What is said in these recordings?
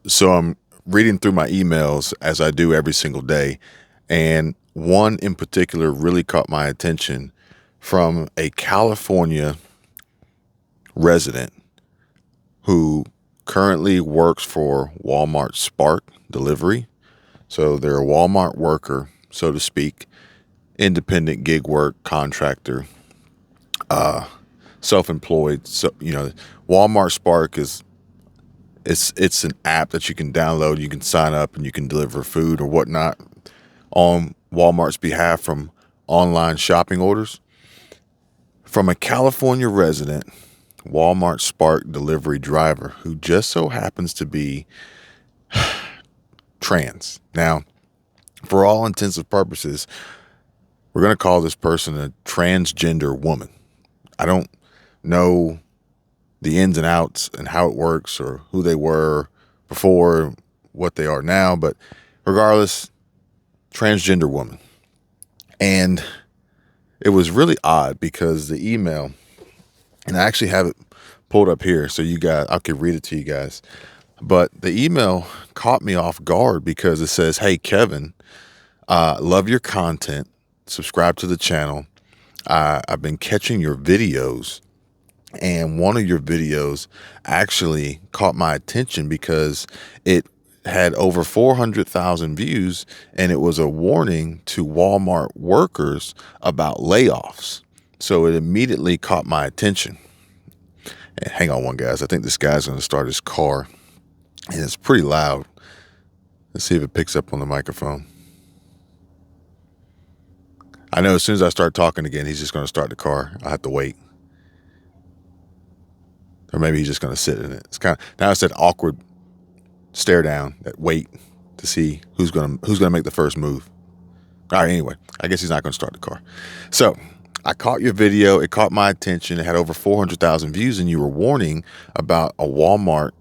So I'm reading through my emails as I do every single day, and one in particular really caught my attention from a California resident who currently works for Walmart Spark Delivery. So they're a Walmart worker, so to speak, independent gig work, contractor, self-employed. So, Walmart Spark is it's an app that you can download. You can sign up and you can deliver food or whatnot on Walmart's behalf from online shopping orders. From a California resident, Walmart Spark delivery driver who just so happens to be trans. Now, for all intents and purposes, we're going to call this person a transgender woman. I don't know the ins and outs and how it works or who they were before, what they are now, but regardless, transgender woman. And it was really odd because the email, and I actually have it pulled up here so I could read it to you guys. But the email caught me off guard because it says, "Hey, Kevin, love your content. Subscribe to the channel. I've been catching your videos, and one of your videos actually caught my attention because it had over 400,000 views, and it was a warning to Walmart workers about layoffs. So it immediately caught my attention." And hang on one, guys. I think this guy's going to start his car, and it's pretty loud. Let's see if it picks up on the microphone. I know as soon as I start talking again, he's just going to start the car. I have to wait. Or maybe he's just going to sit in it. It's kind of, now it's that awkward stare down, that wait to see who's going to make the first move. All right, anyway, I guess he's not going to start the car. So I caught your video. It caught my attention. It had over 400,000 views, and you were warning about a Walmart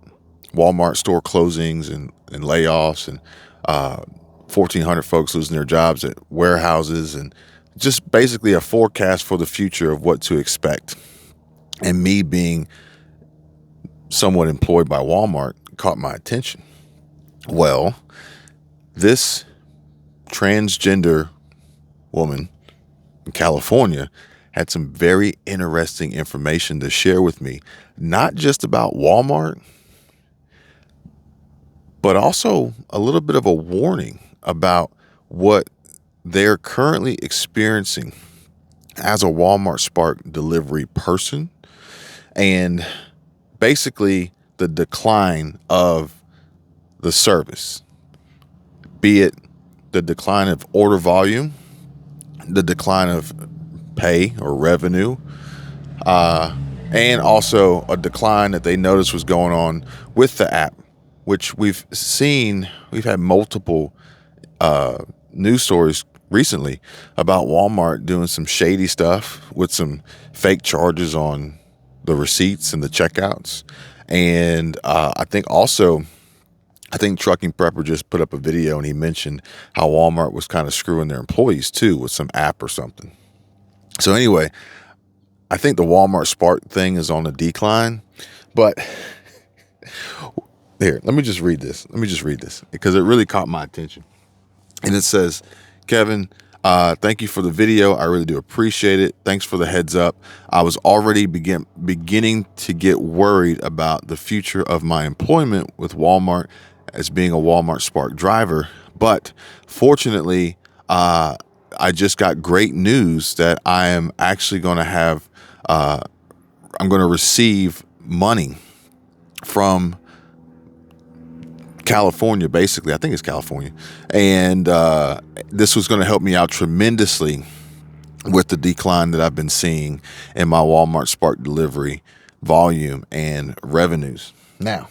store closings and layoffs and 1,400 folks losing their jobs at warehouses, and just basically a forecast for the future of what to expect. And me being somewhat employed by Walmart caught my attention. Well, this transgender woman in California had some very interesting information to share with me, not just about Walmart, but also a little bit of a warning about what they're currently experiencing as a Walmart Spark delivery person, and basically the decline of the service, be it the decline of order volume, the decline of pay or revenue, and also a decline that they noticed was going on with the app, which we've had multiple news stories recently about Walmart doing some shady stuff with some fake charges on the receipts and the checkouts. And I think Trucking Prepper just put up a video and he mentioned how Walmart was kind of screwing their employees too with some app or something. So anyway, I think the Walmart Spark thing is on a decline, but here, let me just read this because it really caught my attention. And it says, "Kevin, thank you for the video. I really do appreciate it. Thanks for the heads up. I was already beginning to get worried about the future of my employment with Walmart as being a Walmart Spark driver. But fortunately, I just got great news that I am actually going to I'm going to receive money from California, basically. I think it's California. And this was going to help me out tremendously with the decline that I've been seeing in my Walmart Spark delivery volume and revenues." Now,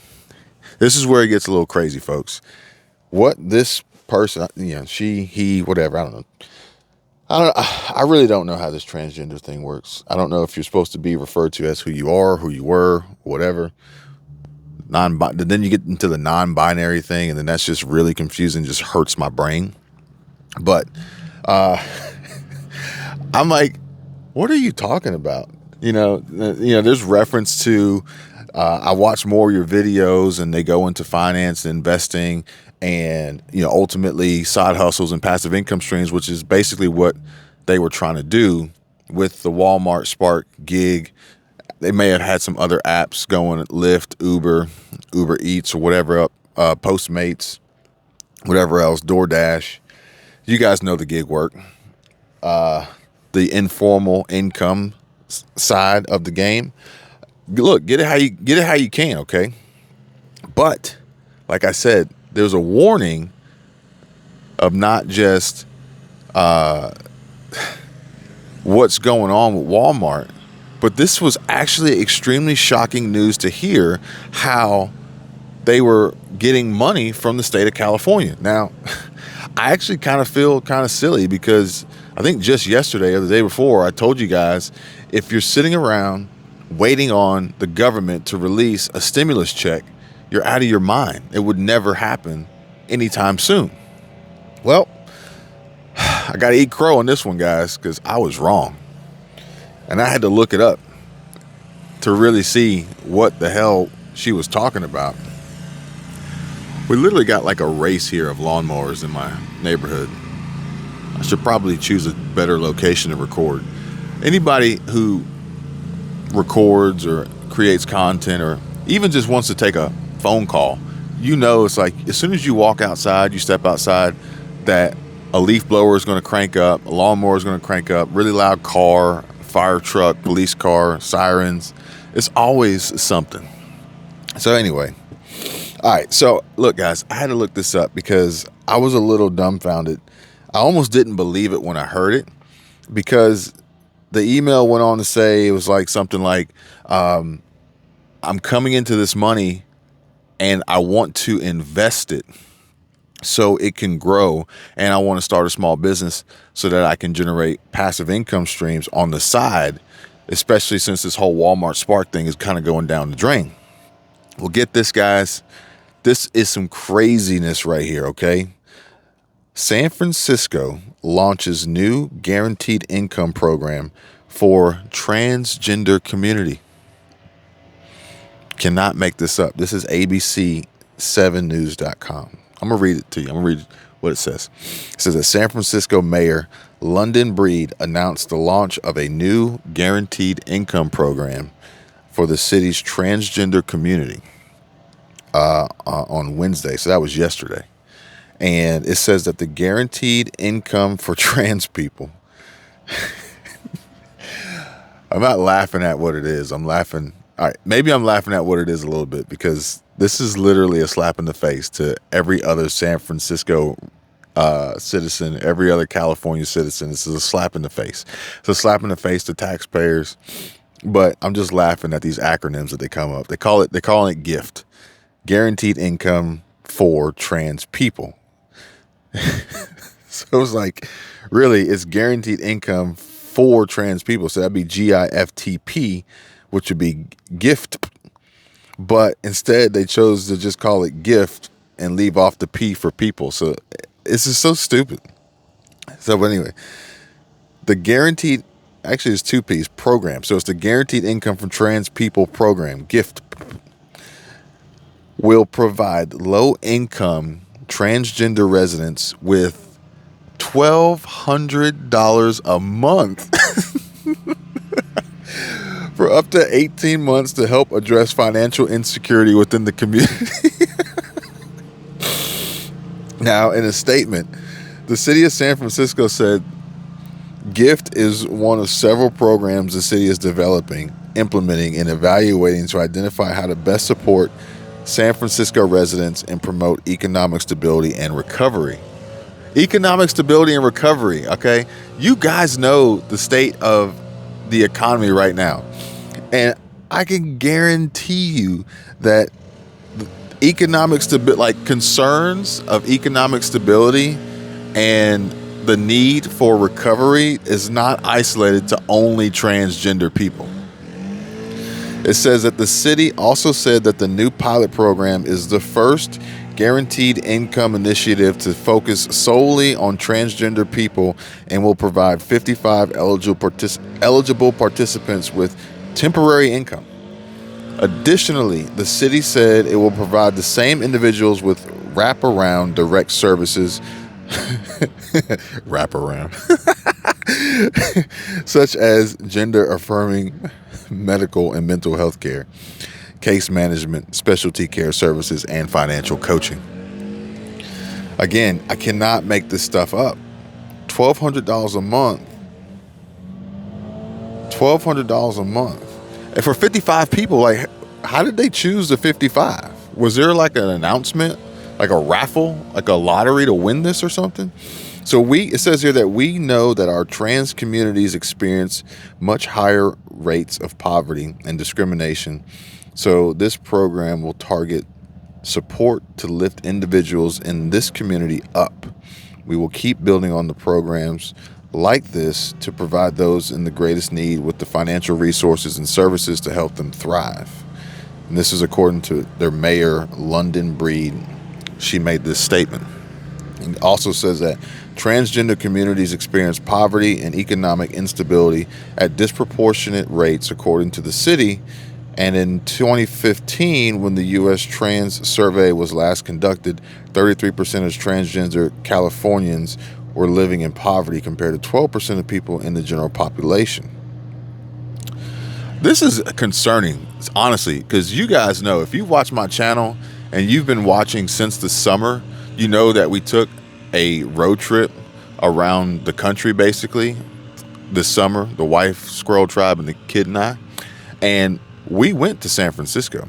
this is where it gets a little crazy, folks. What this person, she, he, whatever, I don't know. I really don't know how this transgender thing works. I don't know if you're supposed to be referred to as who you are, who you were, whatever. Then you get into the non-binary thing, and then that's just really confusing, just hurts my brain. But I'm like, what are you talking about? There's reference to I watch more of your videos, and they go into finance, investing, and ultimately side hustles and passive income streams, which is basically what they were trying to do with the Walmart Spark gig. They may have had some other apps going, Lyft, Uber Eats, or whatever, Postmates, whatever else, DoorDash. You guys know the gig work. The informal income side of the game. Look, get it how you can, okay? But like I said, there's a warning of not just what's going on with Walmart, but this was actually extremely shocking news to hear how they were getting money from the state of California. Now, I actually kind of feel kind of silly because I think just yesterday or the day before, I told you guys, if you're sitting around waiting on the government to release a stimulus check, you're out of your mind. It would never happen anytime soon. Well, I got to eat crow on this one, guys, because I was wrong. And I had to look it up to really see what the hell she was talking about. We literally got like a race here of lawnmowers in my neighborhood. I should probably choose a better location to record. Anybody who records or creates content or even just wants to take a phone call, it's like as soon as you walk outside, you step outside, that a leaf blower is going to crank up, a lawnmower is going to crank up, really loud car, fire truck, police car, sirens. It's always something. So anyway, all right. So look, guys, I had to look this up because I was a little dumbfounded. I almost didn't believe it when I heard it, because the email went on to say, it was like something like, I'm coming into this money and I want to invest it so it can grow, and I want to start a small business so that I can generate passive income streams on the side, especially since this whole Walmart Spark thing is kind of going down the drain. Well, get this, guys. This is some craziness right here, okay? San Francisco launches new guaranteed income program for transgender community. Cannot make this up. This is ABC7news.com. I'm going to read it to you. I'm going to read what it says. It says that San Francisco Mayor London Breed announced the launch of a new guaranteed income program for the city's transgender community on Wednesday. So that was yesterday. And it says that the guaranteed income for trans people. I'm not laughing at what it is. I'm laughing. All right, maybe I'm laughing at what it is a little bit, because this is literally a slap in the face to every other San Francisco citizen, every other California citizen. This is a slap in the face. It's a slap in the face to taxpayers. But I'm just laughing at these acronyms that they come up. They're calling it GIFT, Guaranteed Income for Trans People. So it's like, really, it's guaranteed income for trans people. So that'd be GIFTP, which would be gift. But instead, they chose to just call it gift and leave off the P for people. So it's just so stupid. So anyway, the guaranteed, actually it's two P's, program. So it's the Guaranteed Income from Trans People program, GIFT, will provide low-income transgender residents with $1,200 a month for up to 18 months to help address financial insecurity within the community. Now, in a statement, the city of San Francisco said GIFT is one of several programs the city is developing, implementing, and evaluating to identify how to best support San Francisco residents and promote economic stability and recovery. Economic stability and recovery, okay? You guys know the state of the economy right now. And I can guarantee you that economic stability, like concerns of economic stability and the need for recovery, is not isolated to only transgender people. It says that the city also said that the new pilot program is the first guaranteed income initiative to focus solely on transgender people and will provide 55 eligible participants with temporary income Additionally, the city said it will provide the same individuals with wraparound direct services, wraparound, such as gender affirming medical and mental health care, case management, specialty care services, and financial coaching. Again, I cannot make this stuff up. $1,200 a month. $1,200 a month. And for 55 people, like, how did they choose the 55? Was there like an announcement, like a raffle, like a lottery to win this or something? So it says here that we know that our trans communities experience much higher rates of poverty and discrimination. So this program will target support to lift individuals in this community up. We will keep building on the programs like this to provide those in the greatest need with the financial resources and services to help them thrive. And this is according to their mayor, London Breed. She made this statement. It also says that transgender communities experience poverty and economic instability at disproportionate rates according to the city. And in 2015, when the U.S. Trans Survey was last conducted, 33% of transgender Californians were living in poverty compared to 12% of people in the general population. This is concerning, honestly, because you guys know, if you watch my channel and you've been watching since the summer, you know that we took a road trip around the country, basically, this summer, the wife, Squirrel Tribe, and the kid and I. And we went to San Francisco.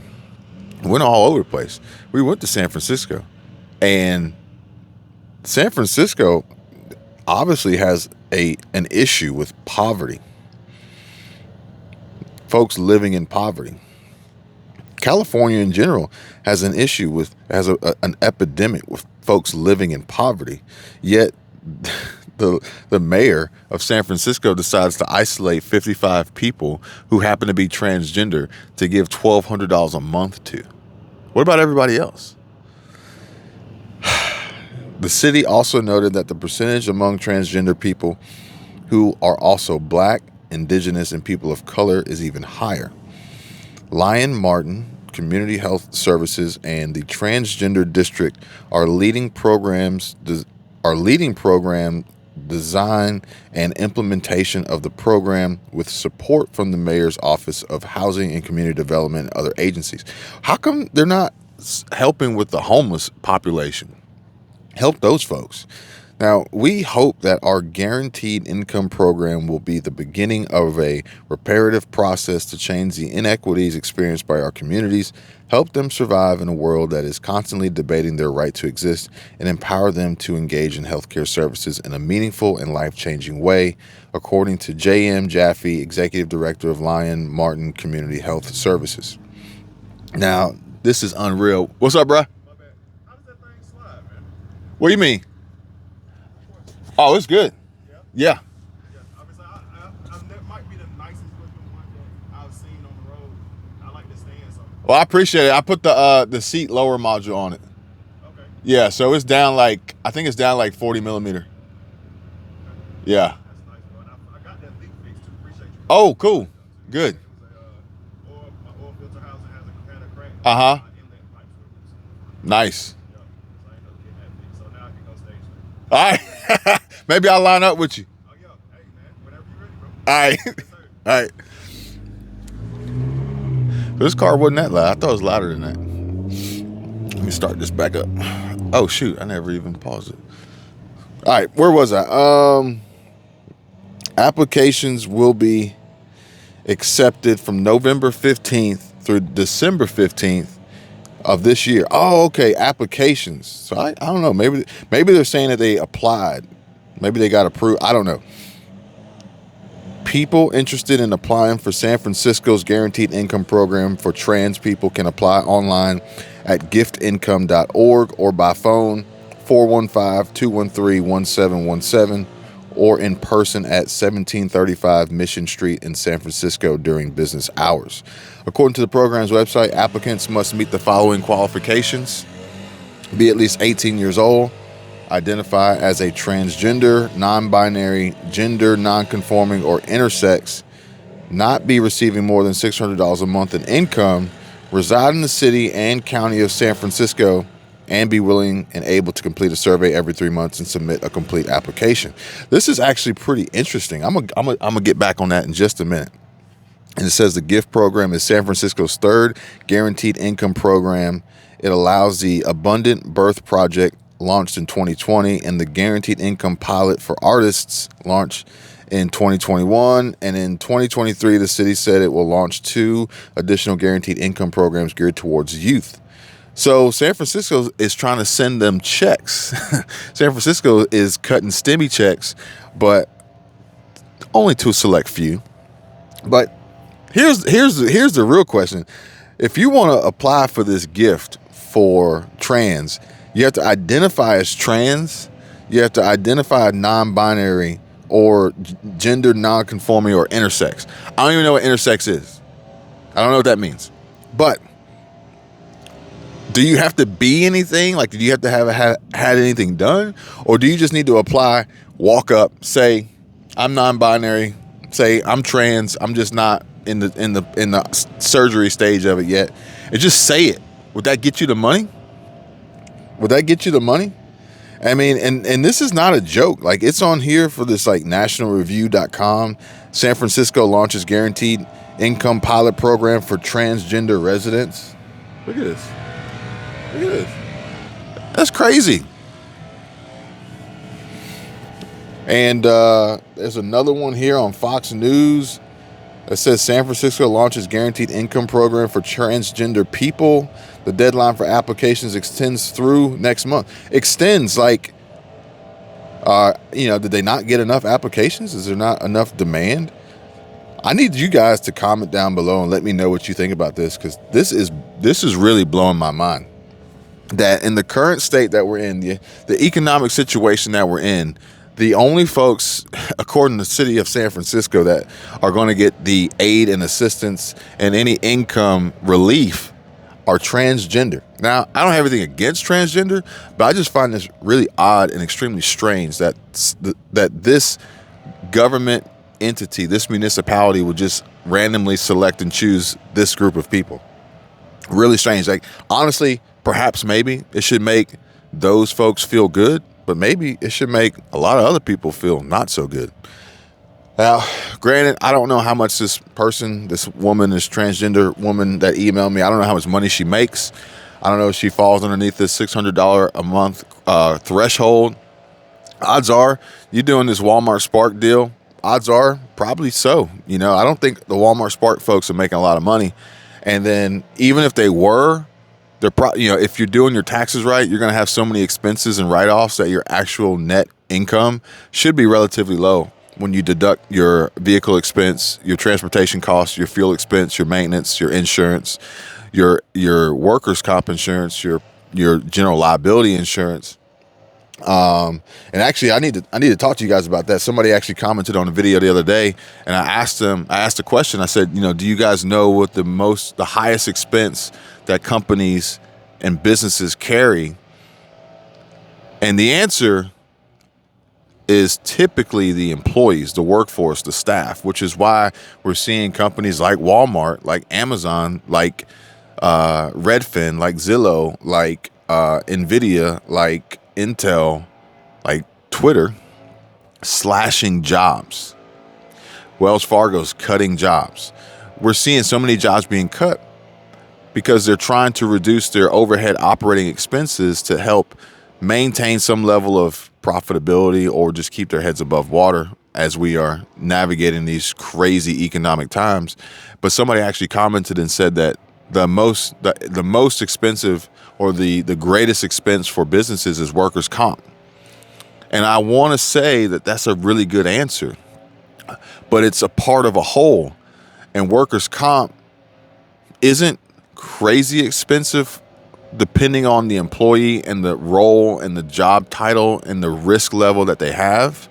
Went all over the place. We went to San Francisco. And San Francisco obviously has an issue with poverty. Folks living in poverty. California in general has an issue with, an epidemic with folks living in poverty. Yet the mayor of San Francisco decides to isolate 55 people who happen to be transgender to give $1,200 a month to. What about everybody else? The city also noted that the percentage among transgender people who are also Black, Indigenous, and people of color is even higher. Lyon Martin Community Health Services and the Transgender District are leading program design and implementation of the program with support from the mayor's Office of Housing and Community Development and other agencies. How come they're not helping with the homeless population? Help those folks. Now, we hope that our guaranteed income program will be the beginning of a reparative process to change the inequities experienced by our communities, help them survive in a world that is constantly debating their right to exist, and empower them to engage in healthcare services in a meaningful and life-changing way, according to J.M. Jaffe, Executive Director of Lyon Martin Community Health Services. Now, this is unreal. What's up, bro? My bad. How does that thing slide, man? What do you mean? Oh, it's good. Yeah. Yeah. That might be the nicest looking one that I've seen on the road. I like the stand so. Well, I appreciate it. I put the seat lower module on it. Okay. Yeah, so it's down like, I think it's down like 40 millimeter. Okay. Yeah. That's nice, bro. And I got that leak fixed too. Appreciate you. Oh, cool. Good. It was my oil filter housing had a crack. Uh-huh. My inlet pipes were loose. Nice. Yeah. So I ended up getting that fixed. So now I can go stage 2. All right. Maybe I'll line up with you. Oh yeah. Hey man, whenever you're ready, bro. All right. Yes, sir. All right. This car wasn't that loud. I thought it was louder than that. Let me start this back up. Oh shoot, I never even paused it. All right, where was I? Applications will be accepted from November 15th through December 15th of this year. Oh, okay, applications. So I don't know. Maybe they're saying that they applied. Maybe they got approved. I don't know. People interested in applying for San Francisco's guaranteed income program for trans people can apply online at giftincome.org or by phone 415-213-1717 or in person at 1735 Mission Street in San Francisco during business hours. According to the program's website, applicants must meet the following qualifications: be at least 18 years old, identify as a transgender, non-binary, gender non-conforming, or intersex, not be receiving more than $600 a month in income, reside in the city and county of San Francisco, and be willing and able to complete a survey every 3 months and submit a complete application. This is actually pretty interesting. I'm gonna get back on that in just a minute. And it says the GIFT program is San Francisco's third guaranteed income program. It allows the Abundant Birth Project, launched in 2020, and the Guaranteed Income Pilot for Artists, launched in 2021. And in 2023, the city said it will launch 2 additional guaranteed income programs geared towards youth. So San Francisco is trying to send them checks. San Francisco is cutting stimmy checks, but only to a select few. But here's the real question. If you want to apply for this gift for trans, you have to identify as trans, you have to identify non-binary or gender non-conforming or intersex. I don't even know what intersex is. I don't know what that means. But do you have to be anything? Like, do you have to have had anything done? Or do you just need to apply, walk up, say, I'm non-binary, say I'm trans, I'm just not in the surgery stage of it yet, and just say it? Would that get you the money? Would that get you the money? I mean, and this is not a joke. Like, it's on here for this, like, nationalreview.com. San Francisco launches guaranteed income pilot program for transgender residents. Look at this. Look at this. That's crazy. And there's another one here on Fox News that says San Francisco launches guaranteed income program for transgender people. The deadline for applications extends through next month. Extends, like, did they not get enough applications? Is there not enough demand? I need you guys to comment down below and let me know what you think about this, because this is really blowing my mind. That in the current state that we're in, the economic situation that we're in, the only folks, according to the city of San Francisco, that are going to get the aid and assistance and any income relief are transgender. Now, I don't have anything against transgender, but I just find this really odd and extremely strange that this government entity, this municipality, would just randomly select and choose this group of people. Really strange. Like, honestly, perhaps maybe it should make those folks feel good, but maybe it should make a lot of other people feel not so good. Now, granted, I don't know how much this woman, this transgender woman that emailed me, I don't know how much money she makes. I don't know if she falls underneath this $600 a month threshold. Odds are, you're doing this Walmart Spark deal. Odds are, probably so. I don't think the Walmart Spark folks are making a lot of money. And then even if they were, they're if you're doing your taxes right, you're going to have so many expenses and write-offs that your actual net income should be relatively low when you deduct your vehicle expense, your transportation costs, your fuel expense, your maintenance, your insurance, your workers' comp insurance, your general liability insurance. And actually, I need to talk to you guys about that. Somebody actually commented on a video the other day, and I asked a question. I said, do you guys know what the highest expense that companies and businesses carry? And the answer is typically the employees, the workforce, the staff, which is why we're seeing companies like Walmart, like Amazon, like Redfin, like Zillow, like Nvidia, like Intel, like Twitter, slashing jobs. Wells Fargo's cutting jobs. We're seeing so many jobs being cut because they're trying to reduce their overhead operating expenses to help maintain some level of profitability or just keep their heads above water as we are navigating these crazy economic times. But somebody actually commented and said that the most expensive, or the greatest expense for businesses, is workers' comp. And I want to say that that's a really good answer, but it's a part of a whole. And workers' comp isn't crazy expensive depending on the employee and the role and the job title and the risk level that they have.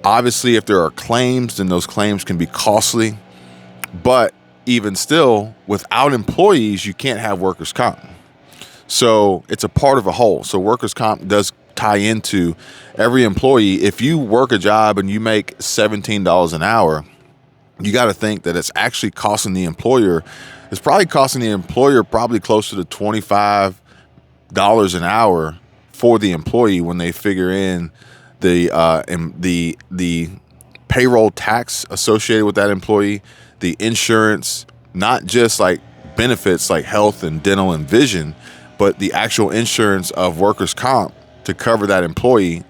Obviously, if there are claims, then those claims can be costly. But even still, without employees, you can't have workers' comp. So it's a part of a whole. So workers' comp does tie into every employee. If you work a job and you make $17 an hour, you got to think that it's actually costing the employer it's probably costing the employer probably closer to $25 an hour for the employee when they figure in the payroll tax associated with that employee, the insurance, not just like benefits like health and dental and vision, but the actual insurance of workers' comp to cover that employee.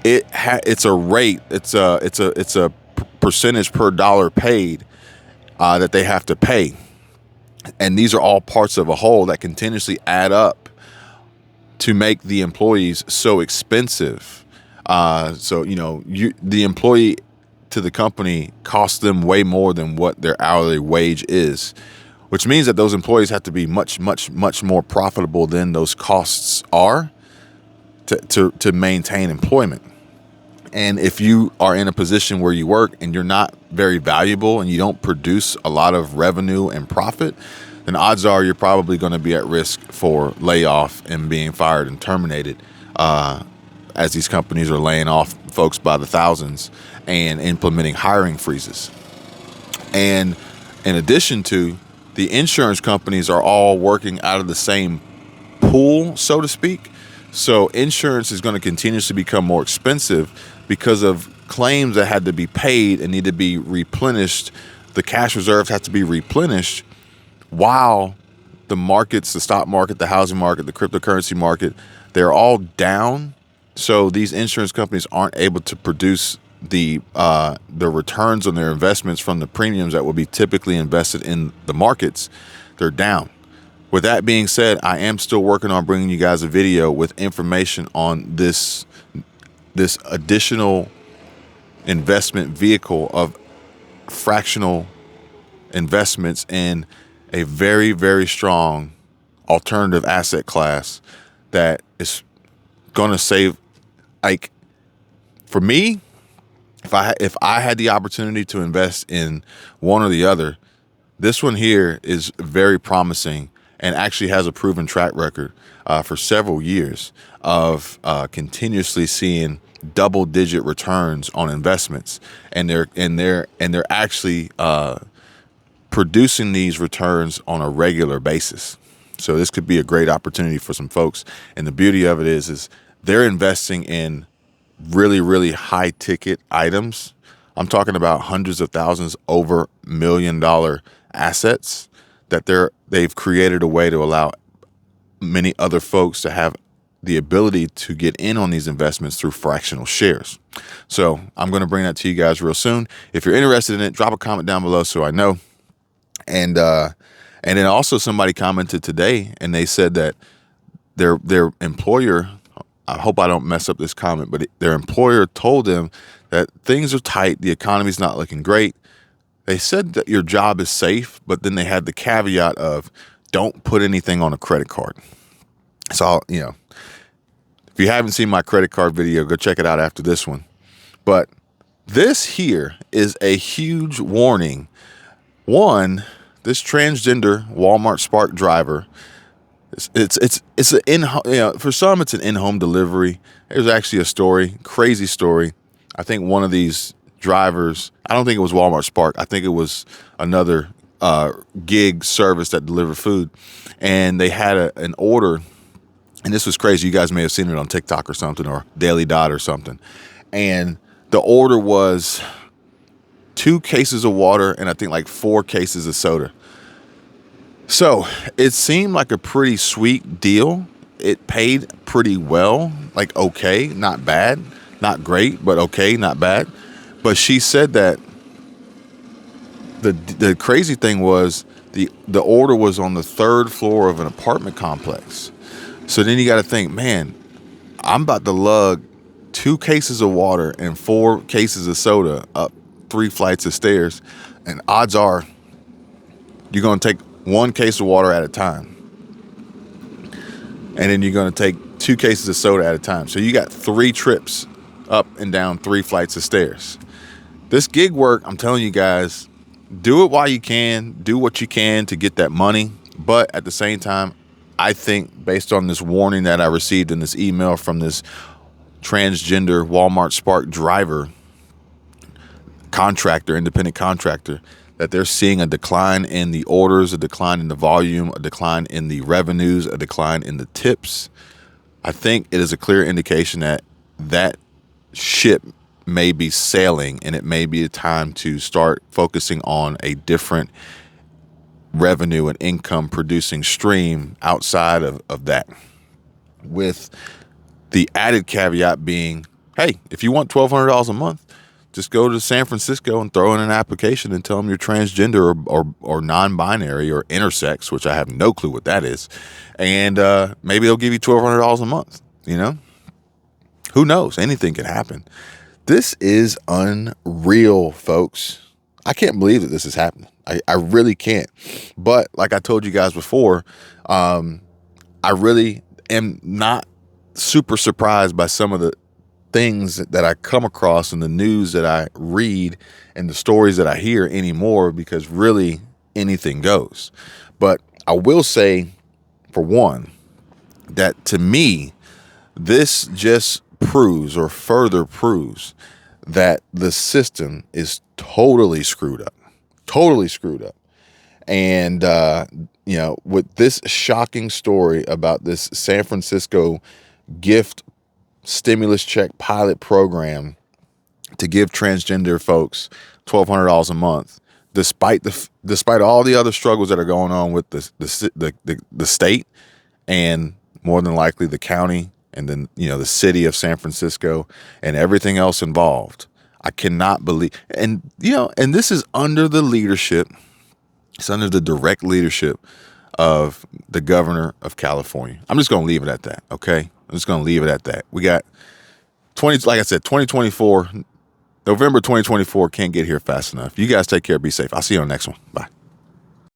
It's a rate. It's a percentage per dollar paid that they have to pay, and these are all parts of a whole that continuously add up to make the employees so expensive. So the employee to the company costs them way more than what their hourly wage is, which means that those employees have to be much, much, much more profitable than those costs are to maintain employment. And if you are in a position where you work and you're not very valuable and you don't produce a lot of revenue and profit, then odds are you're probably going to be at risk for layoff and being fired and terminated, as these companies are laying off folks by the thousands and implementing hiring freezes. And in addition to, the insurance companies are all working out of the same pool, so to speak. So insurance is going to continuously become more expensive because of claims that had to be paid and need to be replenished. The cash reserves have to be replenished while the markets, the stock market, the housing market, the cryptocurrency market, they're all down. So these insurance companies aren't able to produce the returns on their investments from the premiums that would be typically invested in the markets. They're down. With that being said, I am still working on bringing you guys a video with information on this additional investment vehicle of fractional investments in a very, very strong alternative asset class that is going to save. Like, for me, if I had the opportunity to invest in one or the other, this one here is very promising and actually has a proven track record for several years of continuously seeing double-digit returns on investments, and they're actually producing these returns on a regular basis. So this could be a great opportunity for some folks. And the beauty of it is they're investing in really, really high ticket items. I'm talking about hundreds of thousands, over $1 million assets that they've created a way to allow many other folks to have the ability to get in on these investments through fractional shares. So I'm going to bring that to you guys real soon. If you're interested in it, drop a comment down below so I know. And then also somebody commented today and they said that their employer, I hope I don't mess up this comment, but their employer told them that things are tight, the economy's not looking great. They said that your job is safe, but then they had the caveat of don't put anything on a credit card. So, if you haven't seen my credit card video, go check it out after this one. But this here is a huge warning. One, this transgender Walmart Spark driver, it's an for some it's an in-home delivery. There's actually a story, crazy story. I think one of these drivers, I don't think it was Walmart Spark. I think it was another gig service that delivered food, and they had an order. And this was crazy. You guys may have seen it on TikTok or something, or Daily Dot or something. And the order was 2 cases of water and I think like 4 cases of soda. So it seemed like a pretty sweet deal. It paid pretty well, like okay, not bad, not great, but okay, not bad. But she said that the crazy thing was the order was on the 3rd floor of an apartment complex. So then you got to think, man, I'm about to lug 2 cases of water and 4 cases of soda up 3 flights of stairs. And odds are you're going to take 1 case of water at a time. And then you're going to take 2 cases of soda at a time. So you got 3 trips up and down 3 flights of stairs. This gig work, I'm telling you guys, do it while you can. Do what you can to get that money. But at the same time, I think based on this warning that I received in this email from this transgender Walmart Spark driver, contractor, independent contractor, that they're seeing a decline in the orders, a decline in the volume, a decline in the revenues, a decline in the tips, I think it is a clear indication that that ship may be sailing, and it may be a time to start focusing on a different revenue and income producing stream outside of that, with the added caveat being, hey, if you want $1,200 a month, just go to San Francisco and throw in an application and tell them you're transgender or non-binary or intersex, which I have no clue what that is, and maybe they'll give you $1,200 a month. You know, who knows? Anything can happen. This is unreal, folks. I can't believe that this is happening. I really can't. But like I told you guys before, I really am not super surprised by some of the things that I come across in the news that I read and the stories that I hear anymore, because really anything goes. But I will say, for one, that to me, this just proves or further proves that the system is totally screwed up. Totally screwed up. And, with this shocking story about this San Francisco gift stimulus check pilot program to give transgender folks $1,200 a month, despite all the other struggles that are going on with the state, and more than likely the county, and then the city of San Francisco and everything else involved. I cannot believe, and this is under the leadership. It's under the direct leadership of the governor of California. I'm just going to leave it at that. Okay. I'm just going to leave it at that. We got 2024, November 2024 can't get here fast enough. You guys take care. Be safe. I'll see you on the next one. Bye.